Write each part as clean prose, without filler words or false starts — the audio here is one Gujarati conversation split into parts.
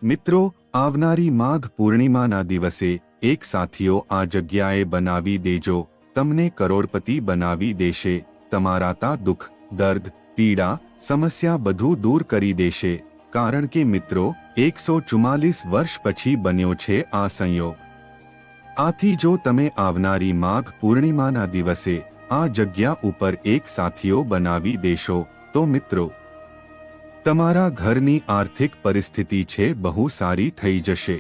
મિત્રો, આવનારી માઘ પૂર્ણિમાના દિવસે એક સાથીઓ આ જગ્યાએ બનાવી દેજો, તમને કરોડપતિ બનાવી દેશે, તમારા તા દુઃખ, દર્દ, પીડા, સમસ્યા બધું દૂર કરી દેશે, કારણ કે મિત્રો 144 વર્ષ પછી બન્યો છે આ સંયોગ। આથી જો તમે આવનારી માઘ પૂર્ણિમાના દિવસે આ જગ્યા ઉપર એક સાથીઓ બનાવી દેશો તો મિત્રો તમારા ઘરની આર્થિક પરિસ્થિતિ છે બહુ સારી થઈ જશે,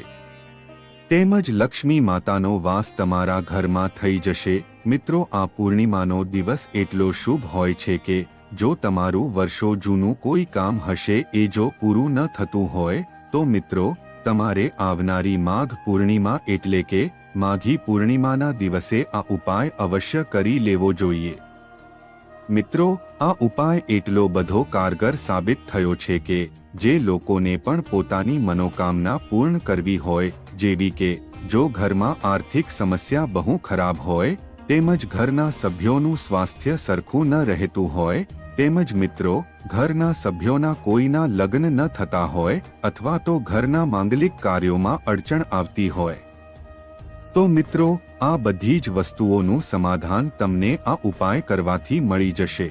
તેમજ લક્ષ્મી માતાનો વાસ તમારા ઘરમાં થઈ જશે। મિત્રો, આ પૂર્ણિમાનો દિવસ એટલો શુભ હોય છે કે જો તમારું વર્ષો જૂનું કોઈ કામ હશે એ જો પૂરું ન થતું હોય તો મિત્રો તમારે આવનારી માઘ પૂર્ણિમા એટલે કે માઘી પૂર્ણિમાના દિવસે આ ઉપાય અવશ્ય કરી લેવો જોઈએ। મિત્રો, આ ઉપાય એટલો બધો કારગર સાબિત થયો છે કે જે લોકોને પણ પોતાની મનોકામના પૂર્ણ કરવી હોય, જેવી કે જો ઘરમાં આર્થિક સમસ્યા બહુ ખરાબ હોય, તેમજ ઘરના સભ્યોનું સ્વાસ્થ્ય સરખું ન રહેતું હોય, તેમજ મિત્રો ઘરના સભ્યોના કોઈના લગ્ન ન થતા હોય અથવા તો ઘરના માંગલિક કાર્યોમાં અડચણ આવતી હોય તો મિત્રો આ બધી જ વસ્તુઓનું સમાધાન તમને આ ઉપાય કરવાથી મળી જશે।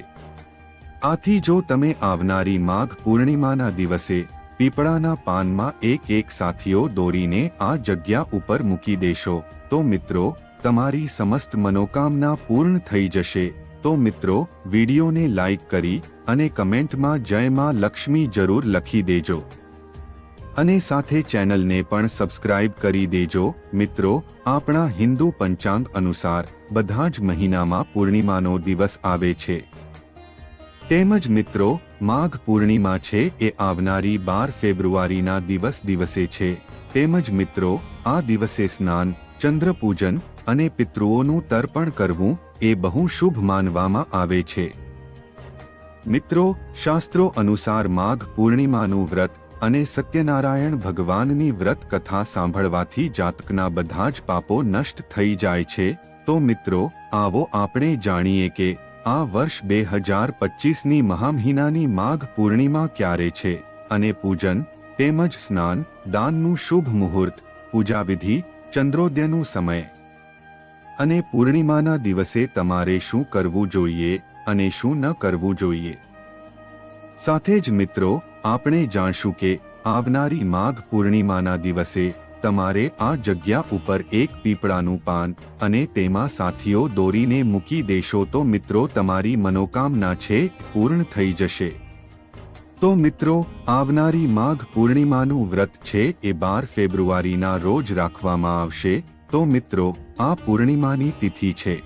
આથી જો તમે આવનારી માઘ પૂર્ણિમાના દિવસે પીપળાના પાનમાં એક સાથીઓ દોરીને આ જગ્યા ઉપર મૂકી દેશો તો મિત્રો તમારી સમસ્ત મનોકામના પૂર્ણ થઈ જશે। તો મિત્રો વિડીયોને લાઈક કરી અને કમેન્ટમાં જય માં લક્ષ્મી જરૂર લખી દેજો અને સાથે ચેનલને પણ સબસ્ક્રાઇબ કરી દેજો। મિત્રો, આપણા હિન્દુ પંચાંગ અનુસાર બધા જ મહિનામાં પૂર્ણિમાનો દિવસ આવે છે, તેમજ મિત્રો માઘ પૂર્ણિમા છે એ આવનારી 12 ફેબ્રુઆરીના દિવસે છે, તેમજ મિત્રો આ દિવસે સ્નાન, ચંદ્ર પૂજન અને પિતૃઓનું તર્પણ કરવું એ બહુ શુભ માનવામાં આવે છે। મિત્રો, શાસ્ત્રો અનુસાર માઘ પૂર્ણિમાનું વ્રત અને સત્યનારાયણ ભગવાનની વ્રત કથા સાંભળવાથી જાતકના બધા જ પાપો નષ્ટ થઈ જાય છે। તો મિત્રો આવો આપણે જાણીએ કે આ વર્ષ 2025ની મહામહિનાની માઘ પૂર્ણિમા ક્યારે છે અને પૂજન તેમજ સ્નાન દાનનું શુભ મુહૂર્ત, પૂજાવિધિ, ચંદ્રોદયનું સમય અને પૂર્ણિમાના દિવસે તમારે શું કરવું જોઈએ અને શું ન કરવું જોઈએ। સાથે જ મિત્રો આપણે જાણશું કે આવનારી માઘ પૂર્ણિમાના દિવસે તમારે આ જગ્યા ઉપર એક પીપળાનું પાન અને તેમાં સાથીઓ દોરીને મૂકી દેશો તો મિત્રો તમારી મનોકામના છે પૂર્ણ થઈ જશે। તો મિત્રો આવનારી માઘ પૂર્ણિમાનું વ્રત છે એ 12 ફેબ્રુઆરીના રોજ રાખવામાં આવશે। તો મિત્રો આ પૂર્ણિમાની તિથિ છે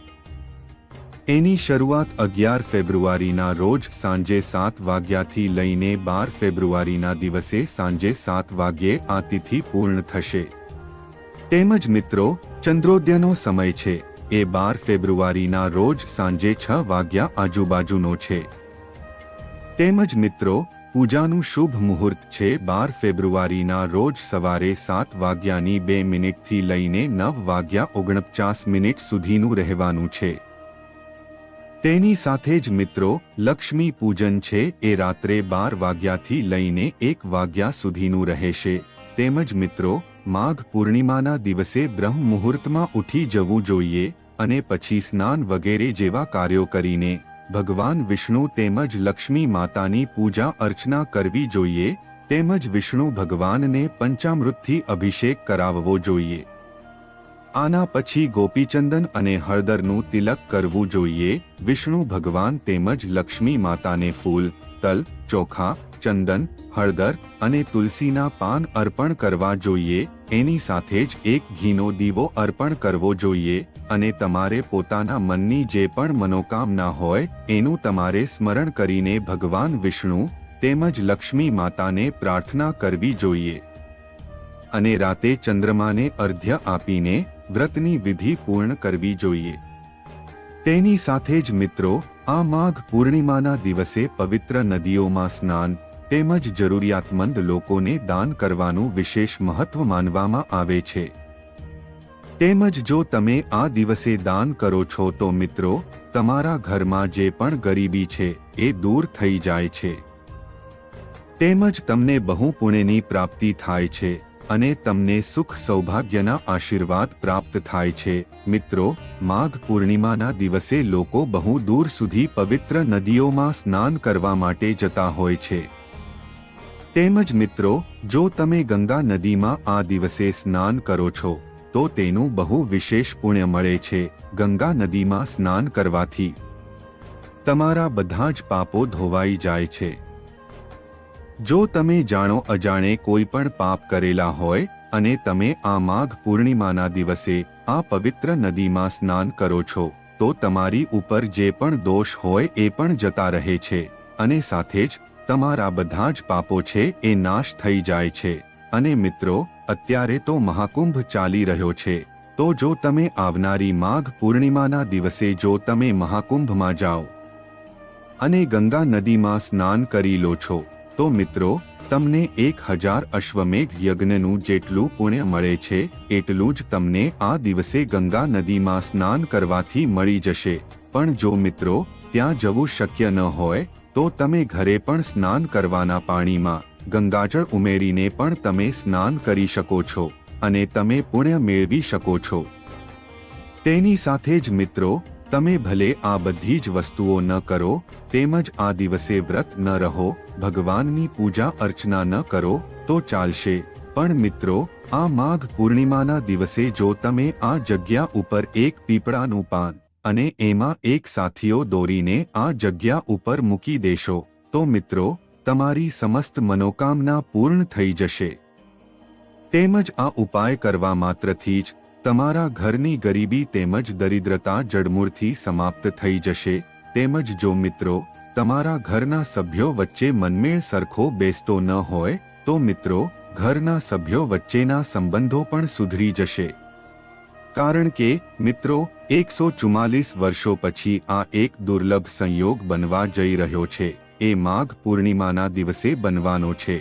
એની શરૂઆત 11 ફેબ્રુઆરીના રોજ સાંજે 7 વાગ્યાથી લઈને 12 ફેબ્રુઆરીના દિવસે સાંજે 7 વાગ્યે આ તિથિ પૂર્ણ થશે। તેમજ મિત્રો ચંદ્રોદયનો સમય છે એ 12 ફેબ્રુઆરીના રોજ સાંજે 6 વાગ્યા આજુબાજુનો છે। તેમજ મિત્રો પૂજાનું શુભ મુહૂર્ત છે 12 ફેબ્રુઆરીના રોજ સવારે 7 વાગ્યાની 2 મિનિટથી લઈને 9 વાગ્યા 49 મિનિટ સુધીનું રહેવાનું છે। તેની સાથે જ મિત્રો લક્ષ્મી પૂજન છે એ રાત્રે 12 વાગ્યાથી લઈને 1 વાગ્યા સુધીનું રહેશે। તેમજ મિત્રો માઘ પૂર્ણિમાના દિવસે બ્રહ્મ મુહૂર્તમાં ઉઠી જવું જોઈએ અને પછી સ્નાન વગેરે જેવા કાર્યો કરીને ભગવાન વિષ્ણુ તેમજ લક્ષ્મી માતાની પૂજા અર્ચના કરવી જોઈએ, તેમજ વિષ્ણુ ભગવાનને પંચામૃતથી અભિષેક કરાવવો જોઈએ। આના પછી ગોપીચંદન અને હળદરનું તિલક કરવું જોઈએ। વિષ્ણુ ભગવાન તેમજ લક્ષ્મી માતાને ફૂલ, તલ, ચોખા, ચંદન, હળદર અને તુલસીના પાન અર્પણ કરવા જોઈએ। એની સાથે જ એક ઘીનો દીવો અર્પણ કરવો જોઈએ અને તમારે પોતાના મનની જે પણ મનોકામના હોય એનું તમારે સ્મરણ કરીને ભગવાન વિષ્ણુ તેમજ લક્ષ્મી માતાને પ્રાર્થના કરવી જોઈએ અને રાતે ચંદ્રમાને અર્ધ્ય આપીને વ્રતની વિધિ પૂર્ણ કરવી જોઈએ। તેની સાથે જ મિત્રો આ માઘ પૂર્ણિમાના દિવસે પવિત્ર નદીઓમાં સ્નાન તેમજ જરૂરિયાતમંદ લોકોને દાન કરવાનું વિશેષ મહત્વ માનવામાં આવે છે। તેમજ જો તમે આ દિવસે દાન કરો છો તો મિત્રો તમારા ઘરમાં જે પણ ગરીબી છે એ દૂર થઈ જાય છે। તેમજ તમને બહુ પુણ્યની પ્રાપ્તિ થાય છે અને તમને સુખ સૌભાગ્યના આશીર્વાદ પ્રાપ્ત થાય છે। મિત્રો, માઘ પૂર્ણિમાના દિવસે લોકો બહુ દૂર સુધી પવિત્ર નદીઓમાં સ્નાન કરવા માટે જતા હોય છે। તેમજ મિત્રો, જો તમે ગંગા નદીમાં આ દિવસે સ્નાન કરો છો તો તેનું બહુ વિશેષ પુણ્ય મળે છે। ગંગા નદીમાં સ્નાન કરવાથી તમારા બધા જ પાપો ધોવાઈ જાય છે। જો તમે જાણો અજાણે કોઈ પણ પાપ કરેલા હોય અને તમે આ માઘ પૂર્ણિમાના દિવસે આ પવિત્ર નદીમાં સ્નાન કરો છો તો તમારી ઉપર જે પણ દોષ હોય એ પણ જતા રહે છે અને સાથે જ તમારા બધા જ પાપો છે એ નાશ થઈ જાય છે। અને મિત્રો, અત્યારે તો મહાકુંભ ચાલી રહ્યો છે, તો જો તમે આવનારી માઘ પૂર્ણિમાના દિવસે જો તમે મહાકુંભમાં જાઓ અને ગંગા નદીમાં સ્નાન કરી લો છો તો મિત્રો, તમને 1000 અશ્વમેઘ યજ્ઞનું જેટલું પુણ્ય મળે છે એટલું જ તમને આ દિવસે ગંગા નદીમાં સ્નાન કરવાથી મળી જશે। પણ જો મિત્રો ત્યાં જવું શક્ય ન હોય તો તમે ઘરે પણ સ્નાન કરવાના પાણીમાં ગંગાજળ ઉમેરીને પણ તમે સ્નાન કરી શકો છો અને તમે પુણ્ય મેળવી શકો છો। તેની સાથે જ મિત્રો, તમે ભલે આ બધી જ વસ્તુઓ ન કરો તેમજ આ દિવસે વ્રત ન રહો, ભગવાનની પૂજા અર્ચના ન કરો તો ચાલશે, પણ મિત્રો આ માઘ પૂર્ણિમાના દિવસે જો તમે આ જગ્યા ઉપર એક પીપળાનું પાન અને એમાં એક સાથીઓ દોરીને આ જગ્યા ઉપર મૂકી દેશો તો મિત્રો તમારી સમસ્ત મનોકામના પૂર્ણ થઈ જશે। તેમજ આ ઉપાય કરવા માત્રથી જ તમારા ઘરની ગરીબી તેમજ દરિદ્રતા જડમૂળથી સમાપ્ત થઈ જશે। તેમજ જો મિત્રો તમારા ઘરના સભ્યો વચ્ચે મનમેળ સરખો બેસતો ન હોય તો મિત્રો ઘરના સભ્યો વચ્ચેના સંબંધો પણ સુધરી જશે। કારણ કે મિત્રો 144 વર્ષો પછી આ એક દુર્લભ સંયોગ બનવા જઈ રહ્યો છે, એ માઘ પૂર્ણિમાના દિવસે બનવાનો છે।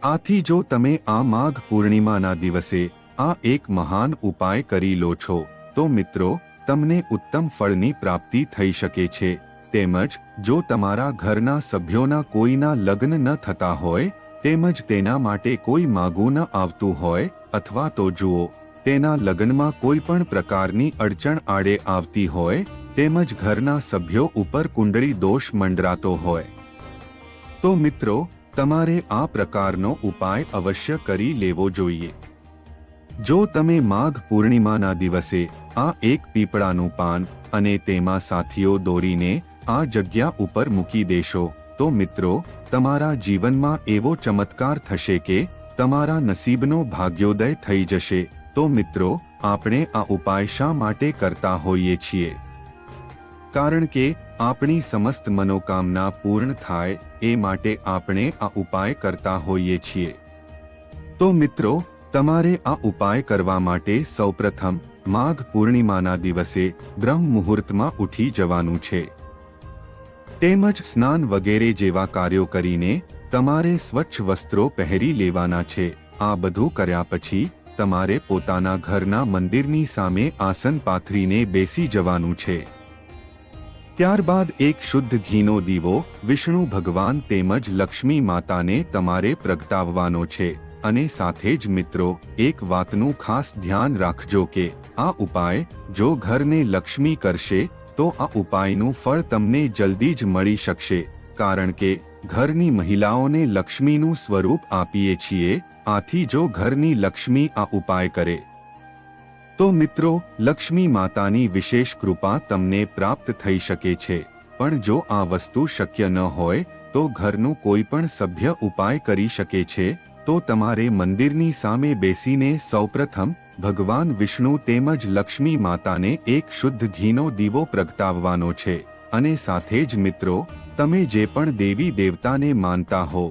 આથી જો તમે આ માઘ પૂર્ણિમાના દિવસે આ એક મહાન ઉપાય કરી લો છો તો મિત્રો તમને ઉત્તમ ફળની પ્રાપ્તિ થઈ શકે છે। તેમજ જો તમારા ઘરના સભ્યોના કોઈના લગ્ન ન થતા હોય તેમજ તેના માટે કોઈ માગું ન આવતું હોય અથવા તો જુઓ તેના લગ્નમાં કોઈ પણ પ્રકારની અડચણ આડે આવતી હોય તેમજ ઘરના સભ્યો ઉપર કુંડળી દોષ મંડરાતો હોય તો મિત્રો તમારે આ પ્રકારનો ઉપાય અવશ્ય કરી લેવો જોઈએ। જો તમે માઘ પૂર્ણિમાના દિવસે આ એક પીપળાનું પાન અને તેમાં સાથીઓ દોરીને આ જગ્યા ઉપર મૂકી દેશો તો મિત્રો તમારા જીવનમાં એવો ચમત્કાર થશે કે તમારા નસીબનો ભાગ્યોદય થઈ જશે। તો મિત્રો આપણે આ ઉપાય શા માટે કરતા હોઈએ છીએ? કારણ કે આપણી સમસ્ત મનોકામના પૂર્ણ થાય એ માટે આપણે આ ઉપાય કરતા હોઈએ છીએ। તો મિત્રો તમારે આ ઉપાય કરવા માટે સૌપ્રથમ માઘ પૂર્ણિમાના દિવસે બ્રહ્મ મુહૂર્તમાં ઉઠી જવાનું છે। તેમજ સ્નાન વગેરે જેવા કાર્યો કરીને તમારે સ્વચ્છ વસ્ત્રો પહેરી લેવાના છે। આ બધું કર્યા પછી તમારે પોતાના ઘરના મંદિરની સામે આસન પાથરીને બેસી જવાનું છે। ત્યારબાદ એક શુદ્ધ ઘીનો દીવો વિષ્ણુ ભગવાન તેમજ લક્ષ્મી માતાને તમારે પ્રગટાવવાનો છે। અને સાથે જ મિત્રો એક વાતનું ખાસ ધ્યાન રાખજો કે આ ઉપાય જો ઘરને લક્ષ્મી કરશે તો આ ઉપાયનું ફળ તમને જલ્દી જ મળી શકશે। કારણ કે ઘરની મહિલાઓને લક્ષ્મીનું સ્વરૂપ આપીએ છીએ, આથી જો ઘરની લક્ષ્મી આ ઉપાય કરે તો મિત્રો લક્ષ્મી માતાની વિશેષ કૃપા તમને પ્રાપ્ત થઈ શકે છે। પણ જો આ વસ્તુ શક્ય ન હોય તો ઘરનું કોઈ પણ સભ્ય ઉપાય કરી શકે છે। તો તમારે મંદિરની સામે બેસીને સૌપ્રથમ ભગવાન વિષ્ણુ તેમજ લક્ષ્મી માતાને એક શુદ્ધ ઘીનો દીવો પ્રગટાવવાનો છે અને સાથે જ મિત્રો તમે જે પણ દેવી દેવતાને માનતા હો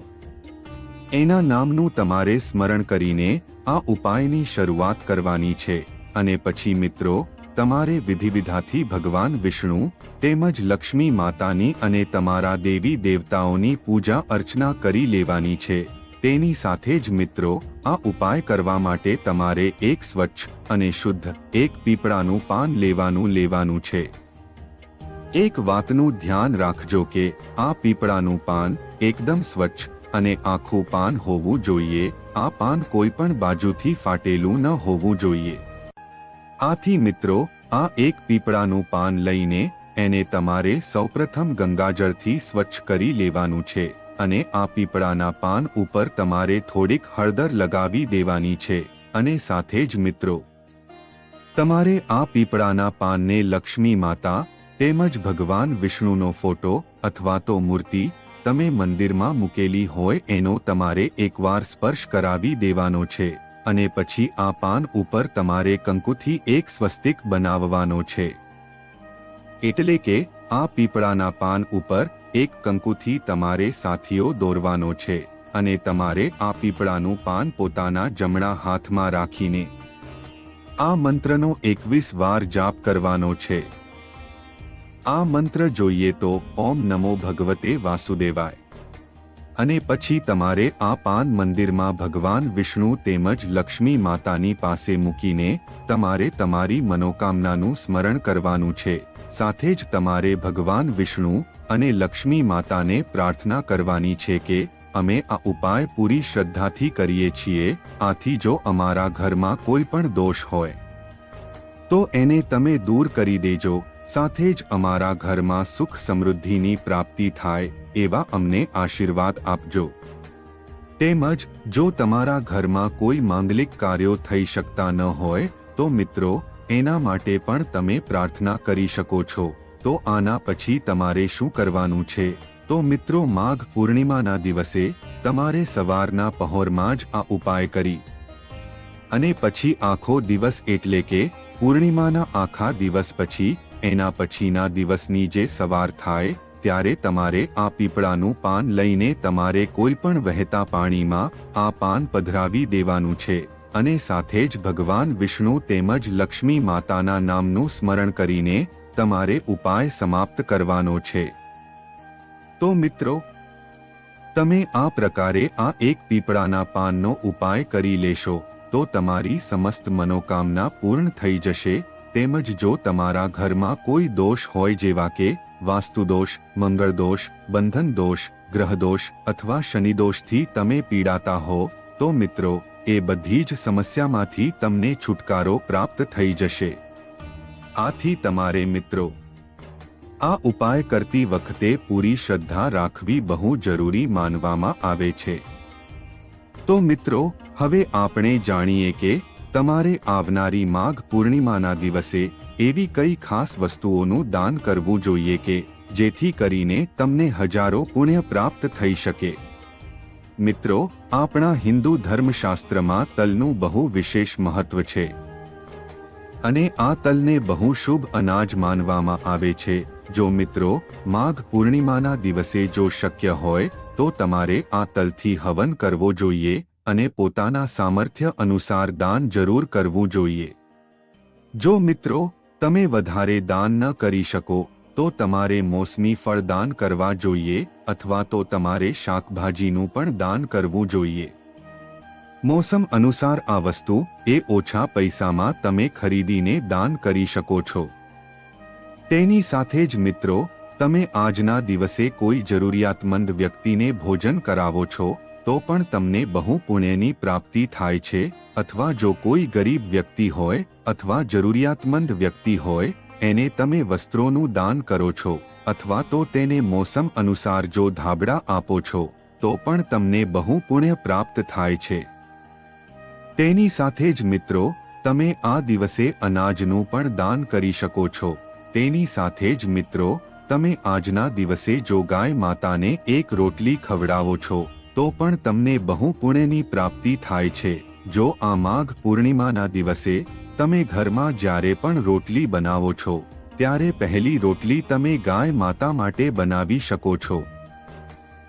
એના નામનું તમારે સ્મરણ કરીને આ ઉપાયની શરૂઆત કરવાની છે। અને પછી મિત્રો તમારે વિધિવિધાથી ભગવાન વિષ્ણુ તેમજ લક્ષ્મી માતાની અને તમારા દેવી દેવતાઓની પૂજા અર્ચના કરી લેવાની છે। તેની સાથે જ મિત્રો આ ઉપાય કરવા માટે તમારે એક સ્વચ્છ અને શુદ્ધ એક પીપળાનું પાન લેવાનું છે। એક વાતનું ધ્યાન રાખજો કે આ પીપળાનું પાન એકદમ સ્વચ્છ અને આખું પાન હોવું જોઈએ. આ પાન કોઈ પણ બાજુથી ફાટેલું ન હોવું જોઈએ. આથી મિત્રો, આ એક પીપળાનું પાન લઈને એને તમારે સૌપ્રથમ ગંગાજળથી સ્વચ્છ કરી લેવાનું છે અને આ પીપળાના પાન ઉપર તમારે થોડીક હળદર લગાવી દેવાની છે. અને સાથે જ મિત્રો, તમારે આ પીપળાના પાનને લક્ષ્મી માતા તેમજ ભગવાન વિષ્ણુનો ફોટો અથવા તો મૂર્તિ તમે મંદિરમાં મૂકેલી હોય એનો તમારે એકવાર સ્પર્શ કરાવી દેવાનો છે. અને પછી આ પાન ઉપર તમારે કંકુથી એક સ્વસ્તિક બનાવવાનો છે. એટલે કે આ પીપળાના પાન ઉપર એક કંકુથી તમારે સાથીઓ દોરવાનો છે અને તમારે આ પીપળાનું પાન પોતાના જમણા હાથમાં રાખીને આ મંત્રનો 21 વાર જાપ કરવાનો છે. આ મંત્ર જોઈએ તો ઓમ નમો ભગવતે વાસુદેવાય. અને પછી તમારે આ પાન મંદિરમાં ભગવાન વિષ્ણુ તેમજ લક્ષ્મી માતાની પાસે મૂકીને તમારે તમારી મનોકામનાનું સ્મરણ કરવાનું છે. સાથે જ તમારે ભગવાન વિષ્ણુ અને લક્ષ્મી માતાને પ્રાર્થના કરવાની છે કે અમે આ ઉપાય પૂરી શ્રદ્ધાથી કરીએ છીએ. આથી જો અમારા ઘરમાં કોઈ પણ દોષ હોય તો એને તમે દૂર કરી દેજો. સાથે જ અમારા ઘરમાં સુખ સમૃદ્ધિની પ્રાપ્તિ થાય એવા અમને આશીર્વાદ આપજો. તેમજ જો તમારા ઘરમાં કોઈ માંગલિક કાર્યો થઈ શકતા ન હોય તો મિત્રો, એના માટે પણ તમે પ્રાર્થના કરી શકો છો. તો આના પછી તમારે શું કરવાનું છે? તો મિત્રો, માઘ પૂર્ણિમાના દિવસે તમારે સવારના પહોરમાં જ આ ઉપાય કરી અને પછી આખો દિવસ એટલે કે પૂર્ણિમાના આખા દિવસ પછી એના પછીના દિવસની જે સવાર થાય ત્યારે તમારે આ પીપળાનું પાન લઈને તમારે કોઈ પણ વહેતા પાણીમાં આ પાન પધરાવી દેવાનું છે અને સાથે જ ભગવાન વિષ્ણુ તેમજ લક્ષ્મી માતાના નામનું સ્મરણ કરીને તમારે ઉપાય સમાપ્ત કરવાનો છે. તો મિત્રો, તમે આ પ્રકારે આ એક પીપળાના પાનનો ઉપાય કરી લેશો તો તમારી સમસ્ત મનોકામના પૂર્ણ થઈ જશે. તેમજ જો તમારા ઘરમાં કોઈ દોષ હોય જેવા કે વાસ્તુદોષ, મંગળદોષ, બંધન દોષ, ગ્રહદોષ અથવા શનિદોષથી તમે પીડાતા હો તો મિત્રો, એ બધી જ સમસ્યામાંથી તમને છુટકારો પ્રાપ્ત થઈ જશે. આથી તમારે મિત્રો આ ઉપાય કરતી વખતે પૂરી શ્રદ્ધા રાખવી બહુ જરૂરી માનવામાં આવે છે. તો મિત્રો, હવે આપણે જાણીએ કે તમારે આવનારી માઘ પૂર્ણિમાના દિવસે એવી કઈ ખાસ વસ્તુઓનું દાન કરવું જોઈએ કે જેથી કરીને તમને હજારો પુણ્ય પ્રાપ્ત થઈ શકે. મિત્રો, આપણા હિન્દુ ધર્મશાસ્ત્રમાં તલનું બહુ વિશેષ મહત્વ છે અને આ તલને બહુ શુભ અનાજ માનવામાં આવે છે. જો મિત્રો, માઘ પૂર્ણિમાના દિવસે જો શક્ય હોય તો તમારે આ તલથી હવન કરવો જોઈએ અને પોતાના સામર્થ્ય અનુસાર દાન જરૂર કરવું જોઈએ. જો મિત્રો તમે વધારે દાન ન કરી શકો તો તમારે મોસમી ફળ દાન કરવા જોઈએ અથવા તો તમારે શાકભાજીનું પણ દાન કરવું જોઈએ. મોસમ અનુસાર આ વસ્તુ એ ઓછા પૈસામાં તમે ખરીદીને દાન કરી શકો છો. તેની સાથે જ મિત્રો, તમે આજના દિવસે કોઈ જરૂરિયાતમંદ વ્યક્તિને ભોજન કરાવો છો તો પણ તમને બહુ પુણ્યની પ્રાપ્તિ થાય છે. અથવા જો કોઈ ગરીબ વ્યક્તિ હોય અથવા જરૂરિયાતમંદ વ્યક્તિ હોય એને તમે વસ્ત્રોનું દાન કરો છો અથવા તો તેને મોસમ અનુસાર જો ધાબળા આપો છો તો પણ તમને બહુ પુણ્ય પ્રાપ્ત થાય છે. તેની સાથે જ મિત્રો, તમે આ દિવસે અનાજનું પણ દાન કરી શકો છો. તેની સાથે જ મિત્રો, તમે આજના દિવસે જો ગાય માતાને એક રોટલી ખવડાવો છો તો પણ તમને બહુ પુણ્યની પ્રાપ્તિ થાય છે. જો આ માઘ પૂર્ણિમાના દિવસે તમે ઘરમાં જ્યારે પણ રોટલી બનાવો છો ત્યારે પહેલી રોટલી તમે ગાય માતા માટે બનાવી શકો છો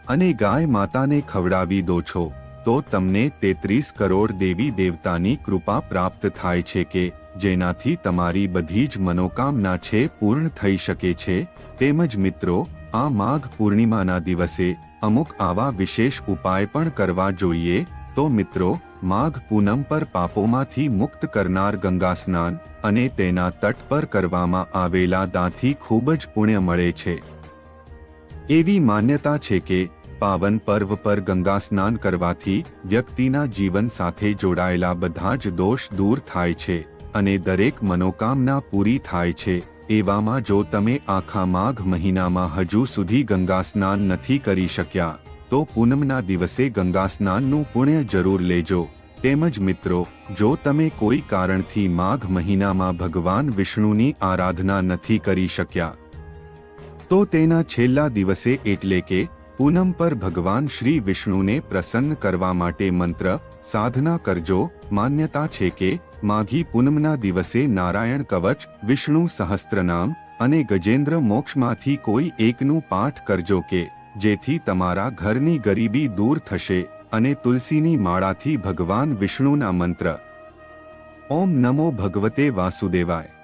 અને ગાય માતાને ખવડાવી દો છો તો તમને 33 કરોડ દેવી દેવતાની કૃપા પ્રાપ્ત થાય છે કે જેનાથી તમારી બધી જ મનોકામના છે પૂર્ણ થઈ શકે છે. તેમજ મિત્રો, આ માઘ પૂર્ણિમાના દિવસે અમુક આવા વિશેષ ઉપાય પણ કરવા જોઈએ. તો મિત્રો, માઘ પૂનમ પર પાપોમાંથી મુક્ત કરનાર ગંગા સ્નાન અને તેના તટ પર કરવામાં આવેલા દાનથી ખૂબ જ પુણ્ય મળે છે. એવી માન્યતા છે કે પાવન પર્વ પર ગંગા સ્નાન કરવાથી વ્યક્તિના જીવન સાથે જોડાયેલા બધા જ દોષ દૂર થાય છે અને દરેક મનોકામના પૂરી થાય છે। એવામાં જો તમે આખા માઘ મહિનામાં હજુ સુધી ગંગા સ્નાન નથી કરી શક્યા તો પૂનમના દિવસે ગંગા સ્નાનનું પુણ્ય જરૂર લેજો। તેમજ મિત્રો, જો તમે કોઈ કારણથી માઘ મહિનામાં ભગવાન વિષ્ણુની આરાધના નથી કરી શક્યા તો તેના છેલ્લા દિવસે એટલે કે પૂનમ પર ભગવાન શ્રી વિષ્ણુને પ્રસન્ન કરવા માટે મંત્ર સાધના કરજો। માન્યતા છે કે માઘી પૂનમના દિવસે નારાયણ કવચ, વિષ્ણુ સહસ્ત્રનામ અને ગજેન્દ્ર મોક્ષમાંથી કોઈ એકનું પાઠ કરજો કે જેથી તમારા ઘરની ગરીબી દૂર થશે અને તુલસીની માળાથી ભગવાન વિષ્ણુના મંત્ર ઓમ નમો ભગવતે વાસુદેવાય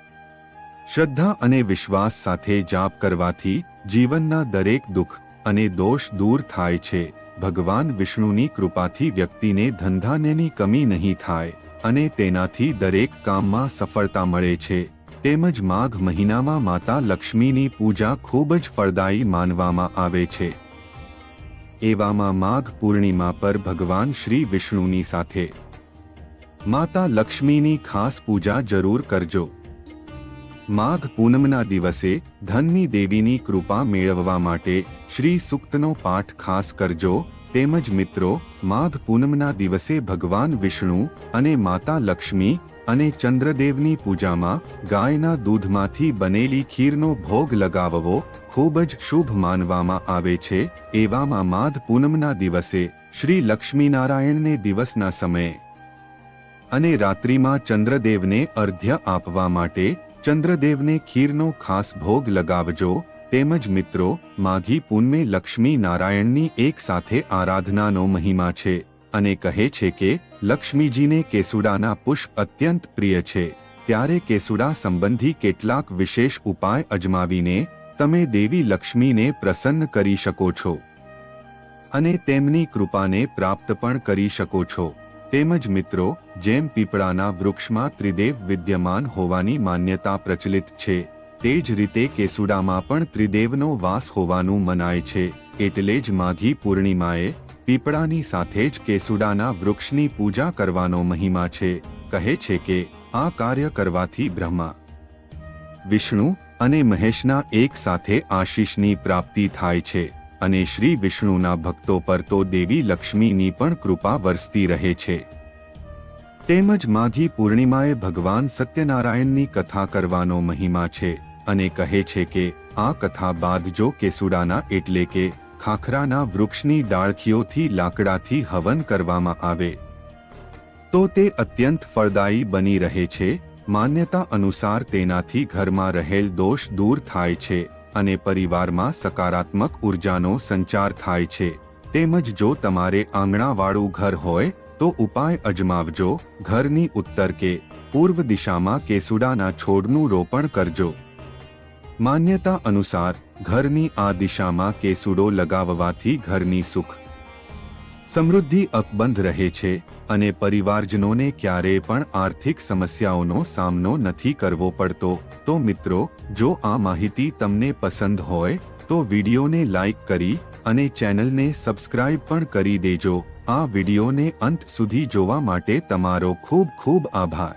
શ્રદ્ધા અને વિશ્વાસ સાથે જાપ કરવાથી જીવનના દરેક દુઃખ અને દોષ દૂર થાય છે। ભગવાન વિષ્ણુની કૃપાથી વ્યક્તિને ધનધાન્યની કમી નહીં થાય અને તેનાથી દરેક કામમાં સફળતા મળે છે। તેમજ માઘ મહિનામાં માતા લક્ષ્મીની પૂજા ખૂબ જ ફળદાયી માનવામાં આવે છે। એવામાં માઘ પૂર્ણિમા પર ભગવાન શ્રી વિષ્ણુની સાથે માતા લક્ષ્મીની ખાસ પૂજા જરૂર કરજો। માઘ પૂનમના દિવસે ધનની દેવીની કૃપા મેળવવા માટે શ્રી સૂક્તનો પાઠ ખાસ કરજો। તેમજ મિત્રો, માઘ પૂનમના દિવસે ભગવાન વિષ્ણુ અને માતા લક્ષ્મી અને ચંદ્રદેવની પૂજામાં ગાયના દૂધમાંથી બનેલી ખીરનો ભોગ લગાવવો ખૂબ જ શુભ માનવામાં આવે છે। એવામાં માઘ પૂનમના દિવસે શ્રી લક્ષ્મીનારાયણને દિવસના સમયે અને રાત્રિમાં ચંદ્રદેવને અર્ધ્ય આપવા માટે ચંદ્રદેવને ખીરનો ખાસ ભોગ લગાવજો। તેમજ મિત્રો, માઘી પૂનમે લક્ષ્મી નારાયણની એક સાથે આરાધનાનો મહિમા છે અને કહે છે કે લક્ષ્મીજીને કેસુડાના પુષ્પ અત્યંત પ્રિય છે। ત્યારે કેસુડા સંબંધી કેટલાક વિશેષ ઉપાય અજમાવીને તમે દેવી લક્ષ્મીને પ્રસન્ન કરી શકો છો અને તેમની કૃપાને પ્રાપ્ત પણ કરી શકો છો। તેમજ મિત્રો, જેમ પીપળાના વૃક્ષમાં ત્રિદેવ વિદ્યમાન હોવાની માન્યતા પ્રચલિત છે તે જ રીતે કેસુડામાં પણ ત્રિદેવનો વાસ હોવાનું મનાય છે। એટલે જ માઘી પૂર્ણિમાએ પીપળાની સાથે જ કેસુડાના વૃક્ષની પૂજા કરવાનો મહિમા છે। કહે છે કે આ કાર્ય કરવાથી બ્રહ્મા, વિષ્ણુ અને મહેશના એક સાથે આશીષની પ્રાપ્તિ થાય છે અને શ્રી વિષ્ણુના ભક્તો પર તો દેવી લક્ષ્મીની પણ કૃપા વરસતી રહે છે। તેમજ માઘી પૂર્ણિમાએ ભગવાન સત્યનારાયણની કથા કરવાનો મહિમા છે અને કહે છે કે આ કથા બાદ જો કેસુડાના એટલે કે ખાખરાના વૃક્ષની ડાળખીઓથી લાકડાથી હવન કરવામાં આવે તો તે અત્યંત ફળદાયી બની રહે છે। માન્યતા અનુસાર તેનાથી ઘરમાં રહેલ દોષ દૂર થાય છે અને પરિવારમાં સકારાત્મક ઉર્જાનો સંચાર થાય છે। તેમજ જો તમારે આંગણાવાળું ઘર હોય તો ઉપાય અજમાવજો। ઘરની ઉત્તર કે પૂર્વ દિશામાં કેસુડાના છોડનું રોપણ કરજો। માન્યતા અનુસાર ઘરની આ દિશામાં કેસુડો લગાવવાથી ઘરની સુખ સમૃદ્ધિ અકબંધ રહે છે અને પરિવારજનોને ક્યારેય પણ આર્થિક સમસ્યાઓનો સામનો નથી કરવો પડતો। તો મિત્રો, જો આ માહિતી તમને પસંદ હોય તો વિડીયોને લાઈક કરી અને ચેનલને સબસ્ક્રાઇબ પણ કરી દેજો। આ વિડીયોને અંત સુધી જોવા માટે તમારો ખૂબ ખૂબ આભાર।